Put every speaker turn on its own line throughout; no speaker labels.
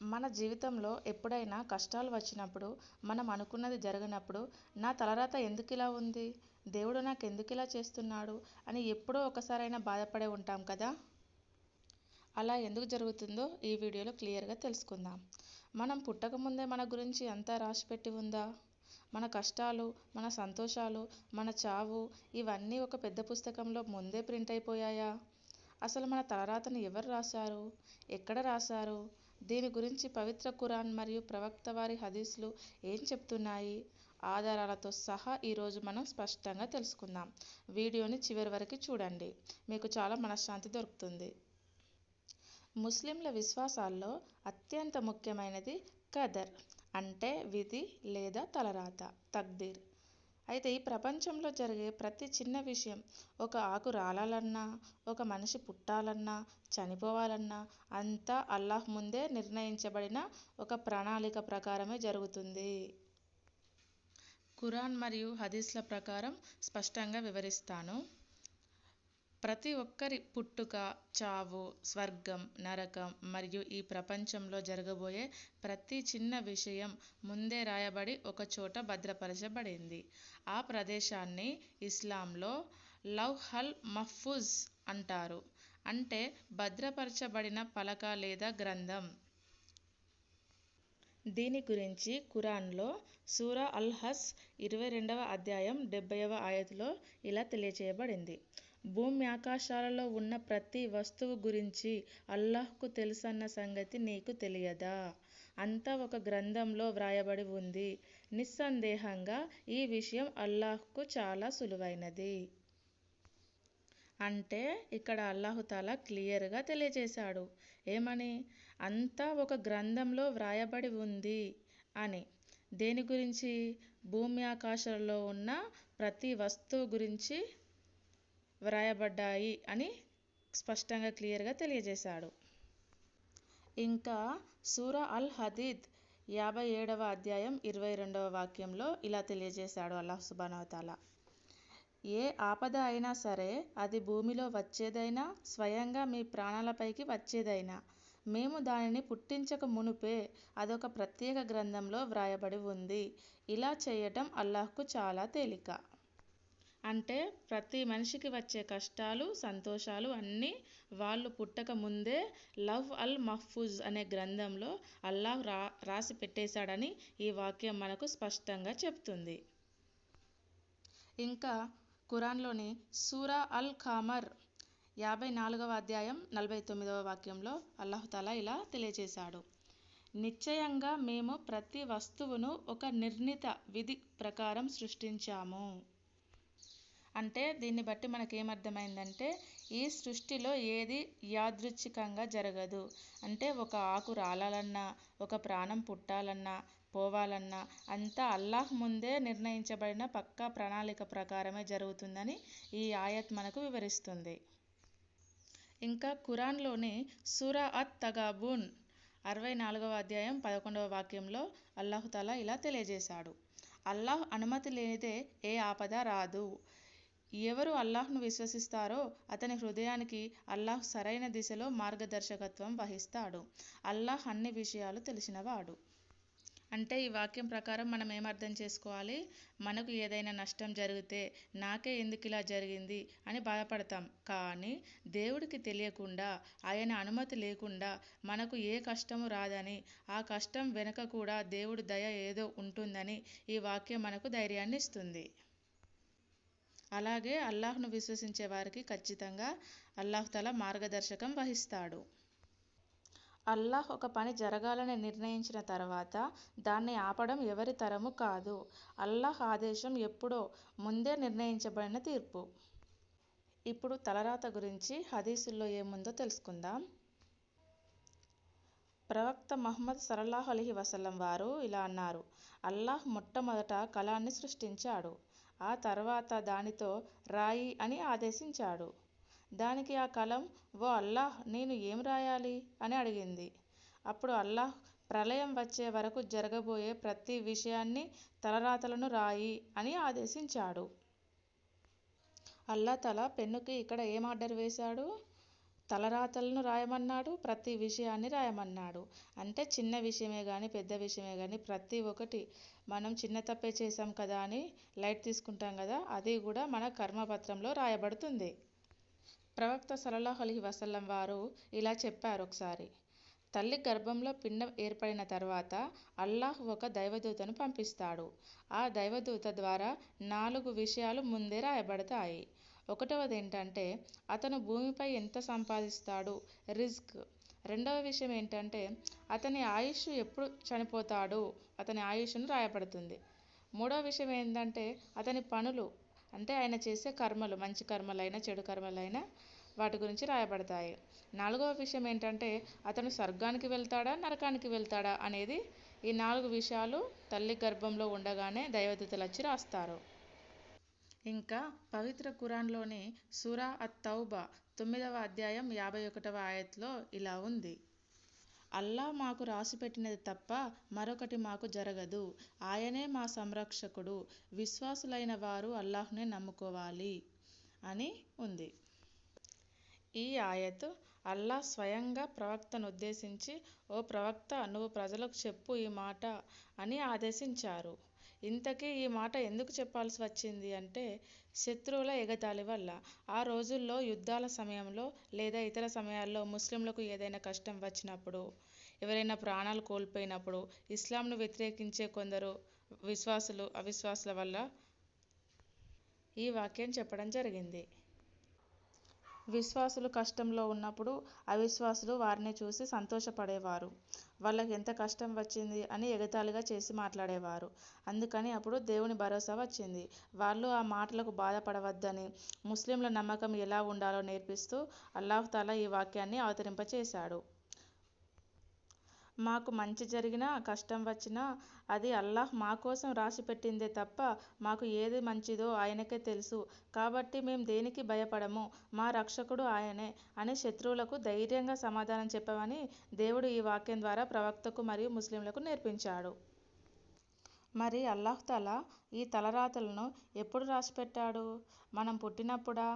మన జీవితంలో ఎప్పుడైనా కష్టాలు వచ్చినప్పుడు, మనం అనుకున్నది జరగనప్పుడు, నా తలరాత ఎందుకు ఇలా ఉంది? దేవుడు నాకు ఎందుకు ఇలా చేస్తున్నాడు? అని ఎప్పుడో ఒకసారైనా బాధపడే ఉంటాం కదా! అలా ఎందుకు జరుగుతుందో ఈ వీడియోలో క్లియర్గా తెలుసుకుందాం. మనం పుట్టకముందే మన గురించి అంతా రాసిపెట్టి ఉందా? మన కష్టాలు, మన సంతోషాలు, మన చావు ఇవన్నీ ఒక పెద్ద పుస్తకంలో ముందే ప్రింట్ అయిపోయాయా? అసలు మన తలరాతను ఎవరు రాశారు? ఎక్కడ రాశారు? దీని గురించి పవిత్ర ఖురాన్ మరియు ప్రవక్త వారి హదీస్లు ఏం చెప్తున్నాయి? ఆధారాలతో సహా ఈరోజు మనం స్పష్టంగా తెలుసుకుందాం. వీడియోని చివరి వరకు చూడండి, మీకు చాలా మనశ్శాంతి దొరుకుతుంది. ముస్లింల విశ్వాసాల్లో అత్యంత ముఖ్యమైనది ఖదర్, అంటే విధి లేదా తలరాత, తక్దీర్. అయితే ఈ ప్రపంచంలో జరిగే ప్రతి చిన్న విషయం, ఒక ఆకు రాలాలన్నా, ఒక మనిషి పుట్టాలన్నా, చనిపోవాలన్నా అంతా అల్లాహ్ ముందే నిర్ణయించబడిన ఒక ప్రణాళిక ప్రకారమే జరుగుతుంది. ఖురాన్ మరియు హదీస్ల ప్రకారం స్పష్టంగా వివరిస్తాను. ప్రతి ఒక్కరి పుట్టుక, చావు, స్వర్గం, నరకం మరియు ఈ ప్రపంచంలో జరగబోయే ప్రతి చిన్న విషయం ముందే రాయబడి ఒక చోట భద్రపరచబడింది. ఆ ప్రదేశాన్ని ఇస్లాంలో లౌహల్ మహ్ఫూజ్ అంటారు, అంటే భద్రపరచబడిన పలక లేదా గ్రంథం. దీని గురించి ఖురాన్లో సూరా అల్-హజ్ 22వ అధ్యాయం 70వ ఆయతులో ఇలా తెలియచేయబడింది. భూమి ఆకాశాలలో ఉన్న ప్రతి వస్తువు గురించి అల్లాహ్కు తెలుసన్న సంగతి నీకు తెలియదా? అంతా ఒక గ్రంథంలో వ్రాయబడి ఉంది. నిస్సందేహంగా ఈ విషయం అల్లాహ్కు చాలా సులువైనది. అంటే ఇక్కడ అల్లాహుతాలా క్లియర్గా తెలియజేశాడు. ఏమని? అంతా ఒక గ్రంథంలో వ్రాయబడి ఉంది అని. దేని గురించి? భూమి ఆకాశాలలో ఉన్న ప్రతి వస్తువు గురించి వ్రాయబడ్డాయి అని స్పష్టంగా క్లియర్గా తెలియజేశాడు. ఇంకా సూరా అల్ హదీద్ 57వ అధ్యాయం 22వ వాక్యంలో ఇలా తెలియజేశాడు అల్లాహ్ సుబ్హానహు వ తఆలా. ఏ ఆపద అయినా సరే, అది భూమిలో వచ్చేదైనా, స్వయంగా మీ ప్రాణాలపైకి వచ్చేదైనా, మేము దానిని పుట్టించక మునుపే అదొక ప్రత్యేక గ్రంథంలో వ్రాయబడి ఉంది. ఇలా చేయటం అల్లాహ్కు చాలా తేలిక. అంటే ప్రతి మనిషికి వచ్చే కష్టాలు, సంతోషాలు అన్నీ వాళ్ళు పుట్టక ముందే లౌహ్ అల్ మహ్ఫూజ్ అనే గ్రంథంలో అల్లాహ్ రాసి పెట్టేశాడని ఈ వాక్యం మనకు స్పష్టంగా చెప్తుంది. ఇంకా ఖురాన్లోని సూరా అల్ ఖమర్ 54వ అధ్యాయం 49వ వాక్యంలో అల్లాహుతాలా ఇలా తెలియజేశాడు. నిశ్చయంగా మేము ప్రతి వస్తువును ఒక నిర్ణీత విధి ప్రకారం సృష్టించాము. అంటే దీన్ని బట్టి మనకేమర్థమైందంటే, ఈ సృష్టిలో ఏది యాదృచ్ఛికంగా జరగదు. అంటే ఒక ఆకు రాలాలన్నా, ఒక ప్రాణం పుట్టాలన్నా, పోవాలన్నా అంతా అల్లాహ్ ముందే నిర్ణయించబడిన పక్కా ప్రణాళిక ప్రకారమే జరుగుతుందని ఈ ఆయత్ మనకు వివరిస్తుంది. ఇంకా ఖురాన్లోని సూరా అత్ తగాబూన్ 64వ అధ్యాయం 11వ వాక్యంలో అల్లాహుతాలా ఇలా తెలియజేశాడు. అల్లాహ్ అనుమతి లేనిదే ఏ ఆపద రాదు. ఎవరు అల్లాహ్ను విశ్వసిస్తారో అతని హృదయానికి అల్లాహ్ సరైన దిశలో మార్గదర్శకత్వం వహిస్తాడు. అల్లాహ్ అన్ని విషయాలు తెలిసినవాడు. అంటే ఈ వాక్యం ప్రకారం మనం ఏమర్థం చేసుకోవాలి? మనకు ఏదైనా నష్టం జరిగితే నాకే ఎందుకు ఇలా జరిగింది అని బాధపడతాం. కానీ దేవుడికి తెలియకుండా, ఆయన అనుమతి లేకుండా మనకు ఏ కష్టము రాదని, ఆ కష్టం వెనుక కూడా దేవుడి దయ ఏదో ఉంటుందని ఈ వాక్యం మనకు ధైర్యాన్ని ఇస్తుంది. అలాగే అల్లాహ్ను విశ్వసించే వారికి ఖచ్చితంగా అల్లాహుతాలా మార్గదర్శకం వహిస్తాడు. అల్లాహ్ ఒక పని జరగాలని నిర్ణయించిన తర్వాత దాన్ని ఆపడం ఎవరి తరము కాదు. అల్లాహ్ ఆదేశం ఎప్పుడో ముందే నిర్ణయించబడిన తీర్పు. ఇప్పుడు తలరాత గురించి హదీసుల్లో ఏముందో తెలుసుకుందాం. ప్రవక్త ముహమ్మద్ సల్లల్లాహు అలైహి వసల్లం వారు ఇలా అన్నారు. అల్లాహ్ మొట్టమొదట కలాన్ని సృష్టించాడు. ఆ తర్వాత దానితో రాయి అని ఆదేశించాడు. దానికి ఆ కలం, ఓ అల్లాహ్, నేను ఏం రాయాలి అని అడిగింది. అప్పుడు అల్లాహ్ ప్రళయం వచ్చే వరకు జరగబోయే ప్రతి విషయాన్ని తలరాతలను రాయి అని ఆదేశించాడు. అల్లాహ్ తఆలా పెన్నుకి ఇక్కడ ఏం ఆర్డర్ వేశాడు? తలరాతలను రాయమన్నాడు, ప్రతి విషయాన్ని రాయమన్నాడు. అంటే చిన్న విషయమే కానీ పెద్ద విషయమే కానీ ప్రతి ఒక్కటి మనం చిన్న తప్పే చేసాం కదా అని లైట్ తీసుకుంటాం కదా, అది కూడా మన కర్మపత్రంలో రాయబడుతుంది. ప్రవక్త సల్లల్లాహు అలైహి వసల్లం వారు ఇలా చెప్పారు ఒకసారి, తల్లి గర్భంలో పిండం ఏర్పడిన తర్వాత అల్లాహ్ ఒక దైవదూతను పంపిస్తాడు. ఆ దైవదూత ద్వారా 4 విషయాలు ముందే రాయబడతాయి. ఒకటవది ఏంటంటే అతను భూమిపై ఎంత సంపాదిస్తాడు, రిజ్క్. రెండవ విషయం ఏంటంటే అతని ఆయుష్ ఎప్పుడు చనిపోతాడు, అతని ఆయుష్ను రాయబడుతుంది. మూడవ విషయం ఏంటంటే అతని పనులు, అంటే ఆయన చేసే కర్మలు, మంచి కర్మలైనా చెడు కర్మలైనా వాటి గురించి రాయబడతాయి. నాలుగవ విషయం ఏంటంటే అతను స్వర్గానికి వెళ్తాడా నరకానికి వెళ్తాడా అనేది. ఈ 4 విషయాలు తల్లి గర్భంలో ఉండగానే దైవదూతలు వచ్చి రాస్తారు. ఇంకా పవిత్ర ఖురాన్లోని సూరా అత్-తౌబా 9వ అధ్యాయం 51వ ఆయత్లో ఇలా ఉంది, అల్లాహ్ మాకు రాసిపెట్టినది తప్ప మరొకటి మాకు జరగదు, ఆయనే మా సంరక్షకుడు, విశ్వాసులైన వారు అల్లాహ్నే నమ్ముకోవాలి అని ఉంది. ఈ ఆయత్ అల్లాహ్ స్వయంగా ప్రవక్తను ఉద్దేశించి, ఓ ప్రవక్త నువ్వు ప్రజలకు చెప్పు ఈ మాట అని ఆదేశించారు. ఇంతకీ ఈ మాట ఎందుకు చెప్పాల్సి వచ్చింది అంటే శత్రువుల ఎగతాళి వల్ల. ఆ రోజుల్లో యుద్ధాల సమయంలో లేదా ఇతర సమయాల్లో ముస్లింలకు ఏదైనా కష్టం వచ్చినప్పుడు, ఎవరైనా ప్రాణాలు కోల్పోయినప్పుడు ఇస్లాంను వ్యతిరేకించే కొందరు అవిశ్వాసుల వల్ల ఈ వాక్యం చెప్పడం జరిగింది. విశ్వాసులు కష్టంలో ఉన్నప్పుడు అవిశ్వాసులు వారిని చూసి సంతోషపడేవారు. వాళ్ళకి ఎంత కష్టం వచ్చింది అని ఎగతాళిగా చేసి మాట్లాడేవారు. అందుకని అప్పుడు దేవుని భరోసా వచ్చింది. వాళ్ళు ఆ మాటలకు బాధపడవద్దని, ముస్లింల నమ్మకం ఎలా ఉండాలో నేర్పిస్తూ అల్లాహ్ తాలా ఈ వాక్యాన్ని అవతరింపచేశాడు. మాకు మంచి జరిగినా కష్టం వచ్చినా అది అల్లాహ్ మా కోసం రాసిపెట్టిందే తప్ప మాకు ఏది మంచిదో ఆయనకే తెలుసు, కాబట్టి మేం దేనికి భయపడము, మా రక్షకుడు ఆయనే అని శత్రువులకు ధైర్యంగా సమాధానం చెప్పమని దేవుడు ఈ వాక్యం ద్వారా ప్రవక్తకు మరియు ముస్లింలకు నేర్పించాడు. మరి అల్లాహ్ తాలా ఈ తలరాతలను ఎప్పుడు రాసిపెట్టాడు? మనం పుట్టినప్పుడా?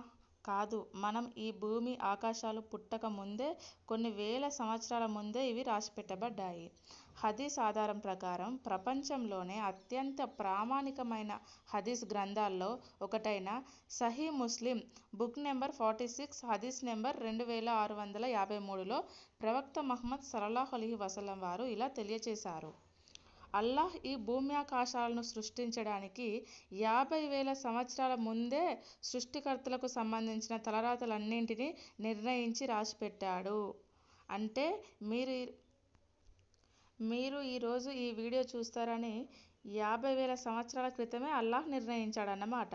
కాదు, మనం ఈ భూమి ఆకాశాలు పుట్టక ముందే, కొన్ని వేల సంవత్సరాల ముందే ఇవి రాసిపెట్టబడ్డాయి. హదీస్ ఆధారం ప్రకారం ప్రపంచంలోనే అత్యంత ప్రామాణికమైన హదీస్ గ్రంథాల్లో ఒకటైన సహీ ముస్లిం బుక్ నెంబర్ 46 హదీస్ నెంబర్ 2653లో ప్రవక్త ముహమ్మద్ సల్లల్లాహు అలైహి వసల్లం వారు ఇలా తెలియచేశారు, అల్లాహ్ ఈ భూమ్యాకాశాలను సృష్టించడానికి 50,000 సంవత్సరాల ముందే సృష్టికర్తలకు సంబంధించిన తలరాతలన్నింటినీ నిర్ణయించి రాసిపెట్టాడు. అంటే మీరు ఈరోజు ఈ వీడియో చూస్తారని 50,000 సంవత్సరాల క్రితమే అల్లాహ్ నిర్ణయించాడన్నమాట.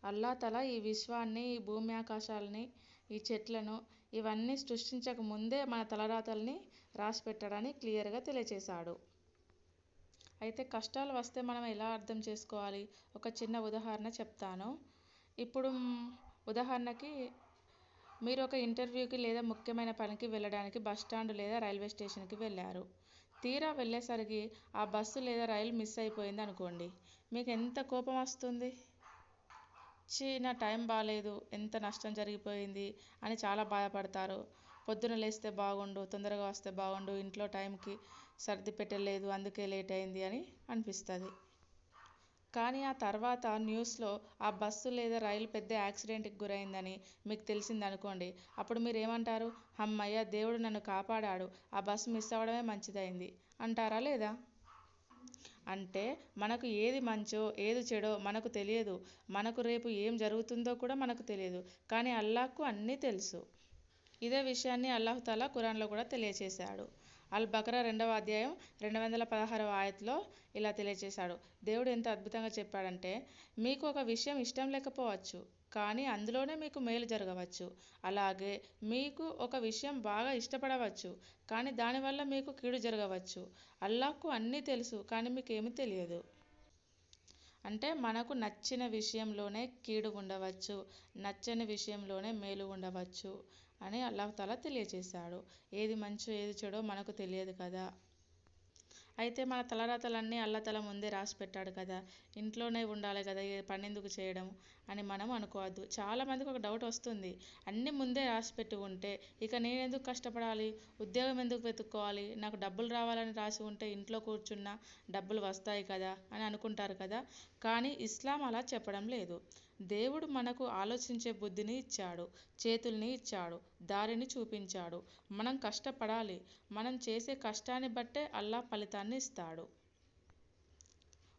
అల్లాహ్ తాలా ఈ విశ్వాన్ని, ఈ భూమ్యాకాశాలని, ఈ చెట్లను ఇవన్నీ సృష్టించక ముందే మన తలరాతల్ని రాసిపెట్టాడని క్లియర్గా తెలియచేశాడు. అయితే కష్టాలు వస్తే మనం ఎలా అర్థం చేసుకోవాలి? ఒక చిన్న ఉదాహరణ చెప్తాను. ఇప్పుడు ఉదాహరణకి మీరు ఒక ఇంటర్వ్యూకి లేదా ముఖ్యమైన పనికి వెళ్ళడానికి బస్టాండ్ లేదా రైల్వే స్టేషన్కి వెళ్ళారు. తీరా వెళ్ళేసరికి ఆ బస్సు లేదా రైలు మిస్ అయిపోయింది అనుకోండి, మీకు ఎంత కోపం వస్తుంది? నా టైం బాలేదు, ఎంత నష్టం జరిగిపోయింది అని చాలా బాధపడతారు. పొద్దున లేస్తే బాగుండు, తొందరగా వస్తే బాగుండు, ఇంట్లో టైంకి సర్ది పెట్టలేదు అందుకే లేట్ అయింది అని అనిపిస్తుంది. కానీ ఆ తర్వాత న్యూస్లో ఆ బస్సు లేదా రైలు పెద్ద యాక్సిడెంట్కి గురైందని మీకు తెలిసింది అనుకోండి, అప్పుడు మీరు ఏమంటారు? హమ్మయ్య, దేవుడు నన్ను కాపాడాడు, ఆ బస్సు మిస్ అవ్వడమే మంచిదైంది అంటారా లేదా? అంటే మనకు ఏది మంచో ఏది చెడో మనకు తెలియదు, మనకు రేపు ఏం జరుగుతుందో కూడా మనకు తెలియదు, కానీ అల్లాహ్కు అన్నీ తెలుసు. ఇదే విషయాన్ని అల్లాహ్ తాలా ఖురాన్లో కూడా తెలియచేశాడు. అల్-బకరా 2వ అధ్యాయం 216వ ఆయత్లో ఇలా తెలియచేశాడు. దేవుడు ఎంత అద్భుతంగా చెప్పాడంటే, మీకు ఒక విషయం ఇష్టం లేకపోవచ్చు, కానీ అందులోనే మీకు మేలు జరగవచ్చు. అలాగే మీకు ఒక విషయం బాగా ఇష్టపడవచ్చు, కానీ దానివల్ల మీకు కీడు జరగవచ్చు. అల్లాహ్కు అన్నీ తెలుసు, కానీ మీకేమీ తెలియదు. అంటే మనకు నచ్చిన విషయంలోనే కీడు ఉండవచ్చు, నచ్చని విషయంలోనే మేలు ఉండవచ్చు అని అల్లాహ్ తాలా తెలియచేశాడు. ఏది మంచో ఏది చెడో మనకు తెలియదు కదా. అయితే మన తలరాతలన్నీ అల్లతల ముందే రాసి పెట్టాడు కదా, ఇంట్లోనే ఉండాలి కదా, ఏ పని ఎందుకు చేయడం అని మనం అనుకోవద్దు. చాలామందికి ఒక డౌట్ వస్తుంది, అన్నీ ముందే రాసి పెట్టి ఉంటే ఇక నేను ఎందుకు కష్టపడాలి, ఉద్యోగం ఎందుకు వెతుక్కోవాలి, నాకు డబ్బులు రావాలని రాసి ఉంటే ఇంట్లో కూర్చున్నా డబ్బులు వస్తాయి కదా అని అనుకుంటారు కదా. కానీ ఇస్లాం అలా చెప్పడం లేదు. దేవుడు మనకు ఆలోచించే బుద్ధిని ఇచ్చాడు, చేతుల్ని ఇచ్చాడు, దారిని చూపించాడు. మనం కష్టపడాలి. మనం చేసే కష్టాన్ని బట్టే అల్లాహ్ ఫలితాన్ని ఇస్తాడు.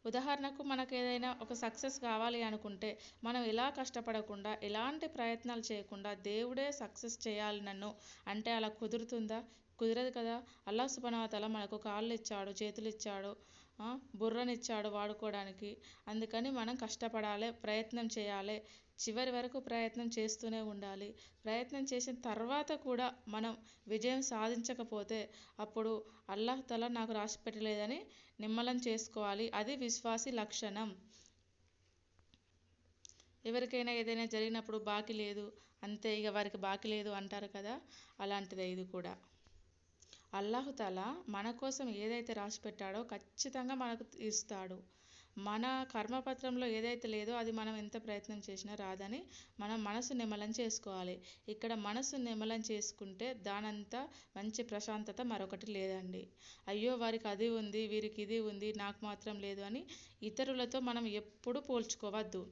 ఉదాహరణకు మనకు ఏదైనా ఒక సక్సెస్ కావాలి అనుకుంటే మనం ఎలా కష్టపడకుండా ఎలాంటి ప్రయత్నాలు చేయకుండా దేవుడే సక్సెస్ చేయాలి నన్ను అంటే అలా కుదురుతుందా? కుదరదు కదా. అల్లాహ్ సుబ్హానహు వ తఆలా మనకు కాళ్ళు ఇచ్చాడు, చేతులు ఇచ్చాడు, బుర్రనిచ్చాడు వాడుకోవడానికి. అందుకని మనం కష్టపడాలి, ప్రయత్నం చేయాలి, చివరి వరకు ప్రయత్నం చేస్తూనే ఉండాలి. ప్రయత్నం చేసిన తర్వాత కూడా మనం విజయం సాధించకపోతే అప్పుడు అల్లాహ్ తఆలా నాకు రాసి పెట్టలేదని నిమ్మలం చేసుకోవాలి. అది విశ్వాసి లక్షణం. ఎవరికైనా ఏదైనా జరిగినప్పుడు బాకీ లేదు, అంతే ఇక వారికి బాకీ లేదు అంటారు కదా, అలాంటిదే ఇది కూడా. అల్లాహ్ తఆలా మన కోసం ఏదైతే రాసి పెట్టాడో ఖచ్చితంగా మనకు ఇస్తాడు. మన కర్మపత్రంలో ఏదైతే లేదో అది మనం ఎంత ప్రయత్నం చేసినా రాదని మనం మనసు నిమ్మలం చేసుకోవాలి. ఇక్కడ మనసు నిమ్మలం చేసుకుంటే దానంతా మంచి ప్రశాంతత మరొకటి లేదండి. అయ్యో వారికి అది ఉంది, వీరికి ఇది ఉంది, నాకు మాత్రం లేదు అని ఇతరులతో మనం ఎప్పుడూ పోల్చుకోవద్దు.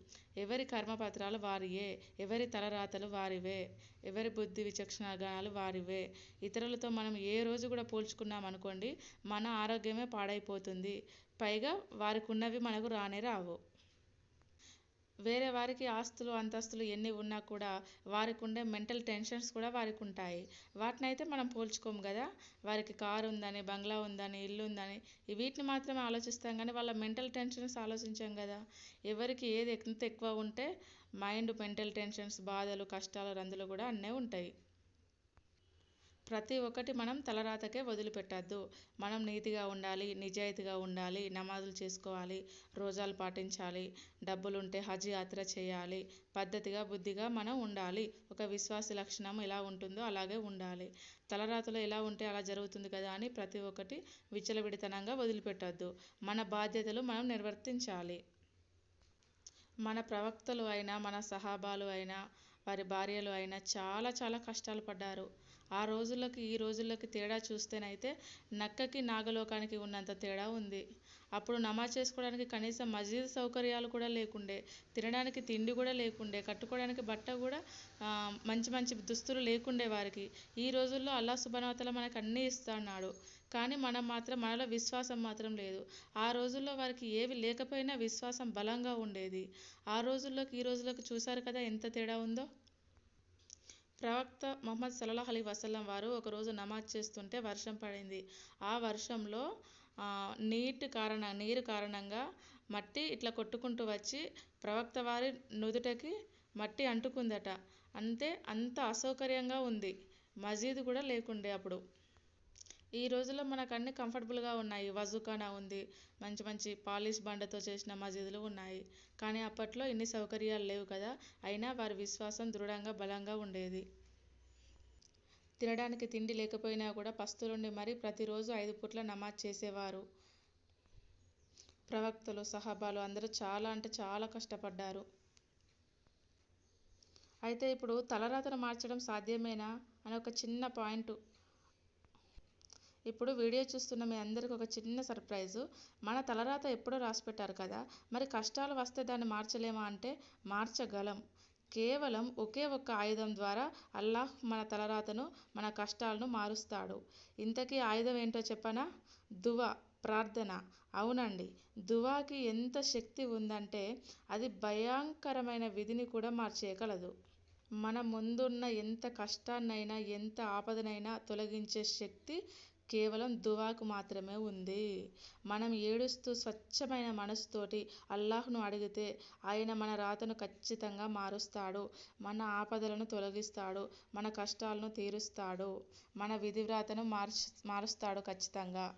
ఎవరి కర్మపత్రాలు వారియే, ఎవరి తలరాతలు వారివే, ఎవరి బుద్ధి విచక్షణ జ్ఞానాలు వారివే. ఇతరులతో మనం ఏ రోజు కూడా పోల్చుకున్నాం అనుకోండి, మన ఆరోగ్యమే పాడైపోతుంది. పైగా వారికి ఉన్నవి మనకు రానే రావు. వేరే వారికి ఆస్తులు అంతస్తులు ఎన్ని ఉన్నా కూడా వారికి ఉండే మెంటల్ టెన్షన్స్ కూడా వారికి ఉంటాయి. వాటినైతే మనం పోల్చుకోము కదా. వారికి కారు ఉందని, బంగ్లా ఉందని, ఇల్లు ఉందని వీటిని మాత్రమే ఆలోచిస్తాం కానీ వాళ్ళ మెంటల్ టెన్షన్స్ ఆలోచించాం కదా. ఎవరికి ఏది ఎంత ఎక్కువ ఉంటే మైండ్ మెంటల్ టెన్షన్స్, బాధలు, కష్టాలు, రందులు కూడా అన్నీ ఉంటాయి. ప్రతి ఒక్కటి మనం తలరాతకే వదిలిపెట్టద్దు. మనం నీతిగా ఉండాలి, నిజాయితీగా ఉండాలి, నమాజులు చేసుకోవాలి, రోజాలు పాటించాలి, డబ్బులుంటే హజ్ యాత్ర చేయాలి, పద్ధతిగా బుద్ధిగా మనం ఉండాలి. ఒక విశ్వాసి లక్షణం ఎలా ఉంటుందో అలాగే ఉండాలి. తలరాతలో ఎలా ఉంటే అలా జరుగుతుంది కదా అని ప్రతి ఒక్కటి విచ్చలవిడితనంగా వదిలిపెట్టద్దు. మన బాధ్యతలు మనం నిర్వర్తించాలి. మన ప్రవక్తలు అయినా, మన సహాబాలు అయినా, వారి భార్యలు అయినా చాలా చాలా కష్టాలు పడ్డారు. ఆ రోజులకి ఈ రోజులకి తేడా చూస్తేనైతే నక్కకి నాగలోకానికి ఉన్నంత తేడా ఉంది. అప్పుడు నమాజ్ చేసుకోవడానికి కనీసం మస్జిద్ సౌకర్యాలు కూడా లేకుండే, తినడానికి తిండి కూడా లేకుండే, కట్టుకోవడానికి బట్ట కూడా మంచి మంచి దుస్తులు లేకుండే వారికి. ఈ రోజుల్లో అల్లాహ్ సుబ్హానహు వ తఆలా మనకు అన్నీ ఇస్తున్నాడు. కానీ మనం మాత్రం మనలో విశ్వాసం మాత్రం లేదు. ఆ రోజుల్లో వారికి ఏవి లేకపోయినా విశ్వాసం బలంగా ఉండేది. ఆ రోజుల్లోకి ఈ రోజులకు చూశారు కదా ఎంత తేడా ఉందో. ప్రవక్త ముహమ్మద్ సల్లల్లాహు అలైహి వసల్లం వారు ఒకరోజు నమాజ్ చేస్తుంటే వర్షం పడింది. ఆ వర్షంలో నీరు కారణంగా మట్టి ఇట్లా కొట్టుకుంటూ వచ్చి ప్రవక్త వారి నుదుటకి మట్టి అంటుకుందట. అంత అసౌకర్యంగా ఉంది. మసీదు కూడా లేకుండే అప్పుడు. ఈ రోజుల్లో మనకు అన్ని కంఫర్టబుల్గా ఉన్నాయి. వజుఖానా ఉంది, మంచి మంచి పాలిష్ బండతో చేసిన మసీదులు ఉన్నాయి. కానీ అప్పట్లో ఇన్ని సౌకర్యాలు లేవు కదా. అయినా వారి విశ్వాసం దృఢంగా బలంగా ఉండేది. తినడానికి తిండి లేకపోయినా కూడా పస్తులుండి మరీ ప్రతిరోజు 5 పూట్ల నమాజ్ చేసేవారు. ప్రవక్తలు, సహాబాలు అందరూ చాలా అంటే చాలా కష్టపడ్డారు. అయితే ఇప్పుడు తలరాతను మార్చడం సాధ్యమేనా అని ఒక చిన్న పాయింట్. ఇప్పుడు వీడియో చూస్తున్న మీ అందరికీ ఒక చిన్న సర్ప్రైజు. మన తలరాత ఎప్పుడో రాసిపెట్టారు కదా, మరి కష్టాలు వస్తే దాన్ని మార్చలేమా అంటే మార్చగలం. కేవలం ఒకే ఒక్క ఆయుధం ద్వారా అల్లాహ్ మన తలరాతను, మన కష్టాలను మారుస్తాడు. ఇంతకీ ఆయుధం ఏంటో చెప్పనా? దువా, ప్రార్థన. అవునండి, దువాకి ఎంత శక్తి ఉందంటే అది భయంకరమైన విధిని కూడా మార్చేయగలదు. మన ముందున్న ఎంత కష్టాన్నైనా, ఎంత ఆపదనైనా తొలగించే శక్తి కేవలం దువాకు మాత్రమే ఉంది. మనం ఏడుస్తూ స్వచ్ఛమైన మనసుతోటి అల్లాహ్ను అడిగితే ఆయన మన రాతను ఖచ్చితంగా మారుస్తాడు. మన ఆపదలను తొలగిస్తాడు, మన కష్టాలను తీరుస్తాడు, మన విధివ్రాతను మారుస్తాడు ఖచ్చితంగా.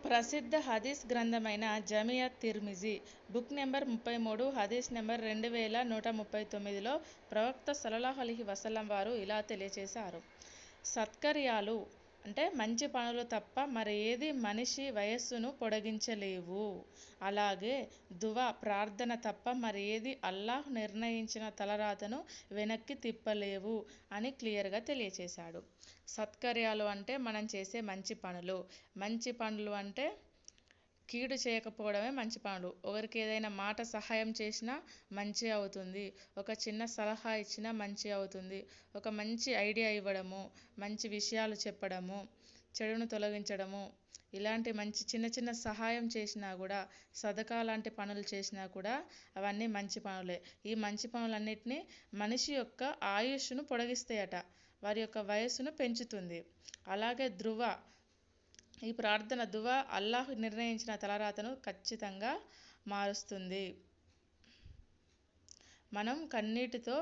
ప్రసిద్ధ హదీస్ గ్రంథమైన జమియా తిర్మిజీ బుక్ నెంబర్ 33 హదీస్ నెంబర్ 2139లో ప్రవక్త సల్లల్లాహు అలైహి వసల్లం వారు ఇలా తెలియజేశారు. సత్కర్యాలు అంటే మంచి పనులు తప్ప మరేది మనిషి వయస్సును పొడిగించలేవు. అలాగే దువా ప్రార్థన తప్ప మరేది అల్లాహ్ నిర్ణయించిన తలరాతను వెనక్కి తిప్పలేవు అని క్లియర్గా తెలియచేశాడు. సత్కార్యాలు అంటే మనం చేసే మంచి పనులు. మంచి పనులు అంటే కీడు చేయకపోవడమే మంచి పనులు. ఒకరికి ఏదైనా మాట సహాయం చేసినా మంచి అవుతుంది. ఒక చిన్న సలహా ఇచ్చినా మంచి అవుతుంది. ఒక మంచి ఐడియా ఇవ్వడము, మంచి విషయాలు చెప్పడము, చెడును తొలగించడము, ఇలాంటి మంచి చిన్న చిన్న సహాయం చేసినా కూడా, సదకా లాంటి పనులు చేసినా కూడా అవన్నీ మంచి పనులే. ఈ మంచి పనులన్నిటినీ మనిషి యొక్క ఆయుష్ను పొడిగిస్తాయట, వారి యొక్క వయస్సును పెంచుతుంది. అలాగే ఈ ప్రార్థన దువా అల్లాహ్ నిర్ణయించిన తలరాతను ఖచ్చితంగా మారుస్తుంది. మనం కన్నీటితో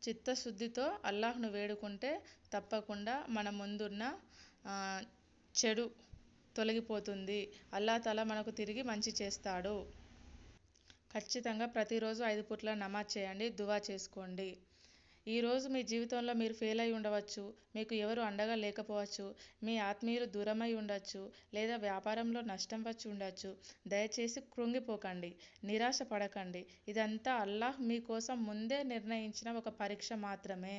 చిత్తశుద్ధితో అల్లాహ్ను వేడుకుంటే తప్పకుండా మన ముందున్న చెడు తొలగిపోతుంది. అల్లాహ్ తాలా మనకు తిరిగి మంచి చేస్తాడు. ఖచ్చితంగా ప్రతిరోజు 5 పూట్ల నమాజ్ చేయండి, దువా చేసుకోండి. ఈరోజు మీ జీవితంలో మీరు ఫెయిల్ అయి ఉండవచ్చు, మీకు ఎవరు అండగా లేకపోవచ్చు, మీ ఆత్మీయులు దూరమై ఉండొచ్చు, లేదా వ్యాపారంలో నష్టం వచ్చి ఉండొచ్చు. దయచేసి కృంగిపోకండి, నిరాశ పడకండి. ఇదంతా అల్లాహ్ మీకోసం ముందే నిర్ణయించిన ఒక పరీక్ష మాత్రమే.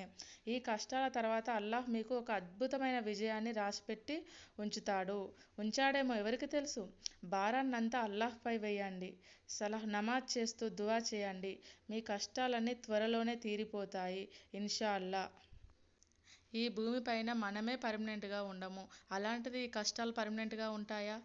ఈ కష్టాల తర్వాత అల్లాహ్ మీకు ఒక అద్భుతమైన విజయాన్ని రాసిపెట్టి ఉంచాడేమో ఎవరికి తెలుసు. భారాన్నంతా అల్లాహ్పై వేయండి. నమాజ్ చేస్తూ దువా చేయండి. మీ కష్టాలన్నీ త్వరలోనే తీరిపోతాయి ఇన్షా అల్లా. ఈ భూమిపైన మనమే పర్మనెంట్గా ఉండము. అలాంటిది ఈ కష్టాలు పర్మనెంట్గా ఉంటాయా?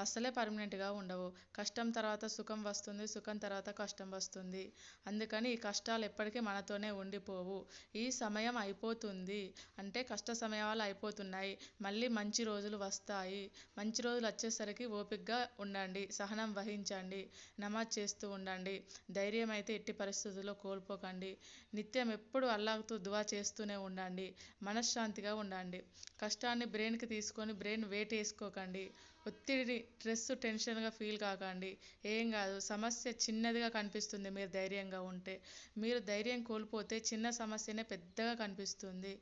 అస్సలే పర్మనెంట్గా ఉండవు. కష్టం తర్వాత సుఖం వస్తుంది, సుఖం తర్వాత కష్టం వస్తుంది. అందుకని ఈ కష్టాలు ఎప్పటికీ మనతోనే ఉండిపోవు. ఈ సమయం అయిపోతుంది అంటే కష్ట సమయాలు అయిపోతున్నాయి, మళ్ళీ మంచి రోజులు వస్తాయి. మంచి రోజులు వచ్చేసరికి ఓపికగా ఉండండి, సహనం వహించండి, నమాజ్ చేస్తూ ఉండండి. ధైర్యం అయితే ఎట్టి పరిస్థితుల్లో కోల్పోకండి. నిత్యం ఎప్పుడు అల్లాహ్తో దువా చేస్తూనే ఉండండి. మనశ్శాంతిగా ఉండండి. కష్టాన్ని బ్రెయిన్కి తీసుకొని బ్రెయిన్ వెయిట్ వేసుకోకండి. ఒత్తిడిని, స్ట్రెస్, టెన్షన్గా ఫీల్ కాకండి. ఏం కాదు, సమస్య చిన్నదిగా కనిపిస్తుంది మీరు ధైర్యంగా ఉంటే. మీరు ధైర్యం కోల్పోతే చిన్న సమస్యనే పెద్దగా కనిపిస్తుంది.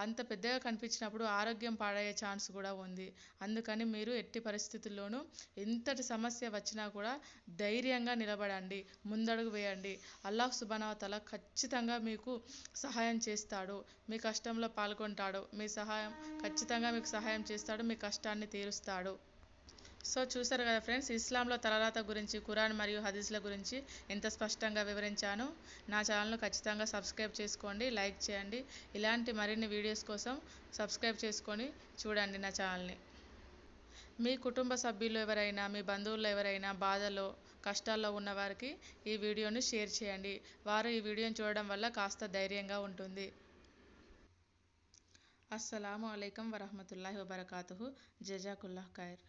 అంత పెద్దగా కనిపించినప్పుడు ఆరోగ్యం పాడయ్యే ఛాన్స్ కూడా ఉంది. అందుకని మీరు ఎట్టి పరిస్థితుల్లోనూ ఎంతటి సమస్య వచ్చినా కూడా ధైర్యంగా నిలబడండి, ముందడుగు వేయండి. అల్లాహ్ సుబ్హానహు వ తఆలా ఖచ్చితంగా మీకు సహాయం చేస్తాడు, మీ కష్టంలో పాల్గొంటాడు. ఖచ్చితంగా మీకు సహాయం చేస్తాడు, మీ కష్టాన్ని తీరుస్తాడు. సో చూసారు కదా ఫ్రెండ్స్, ఇస్లాంలో తలరాత గురించి, ఖురాన్ మరియు హదీస్ల గురించి ఎంత స్పష్టంగా వివరించాను. నా ఛానల్ను ఖచ్చితంగా సబ్స్క్రైబ్ చేసుకోండి, లైక్ చేయండి. ఇలాంటి మరిన్ని వీడియోస్ కోసం సబ్స్క్రైబ్ చేసుకొని చూడండి నా ఛానల్ని. మీ కుటుంబ సభ్యులు ఎవరైనా, మీ బంధువుల్లో ఎవరైనా బాధలో, కష్టాల్లో ఉన్నవారికి ఈ వీడియోని షేర్ చేయండి. వారు ఈ వీడియోని చూడడం వల్ల కాస్త ధైర్యంగా ఉంటుంది. అస్సలాము అలైకుం వరహ్మతుల్లాహి వబరకాతుహు. జజాకుల్లాహ్ ఖైర్.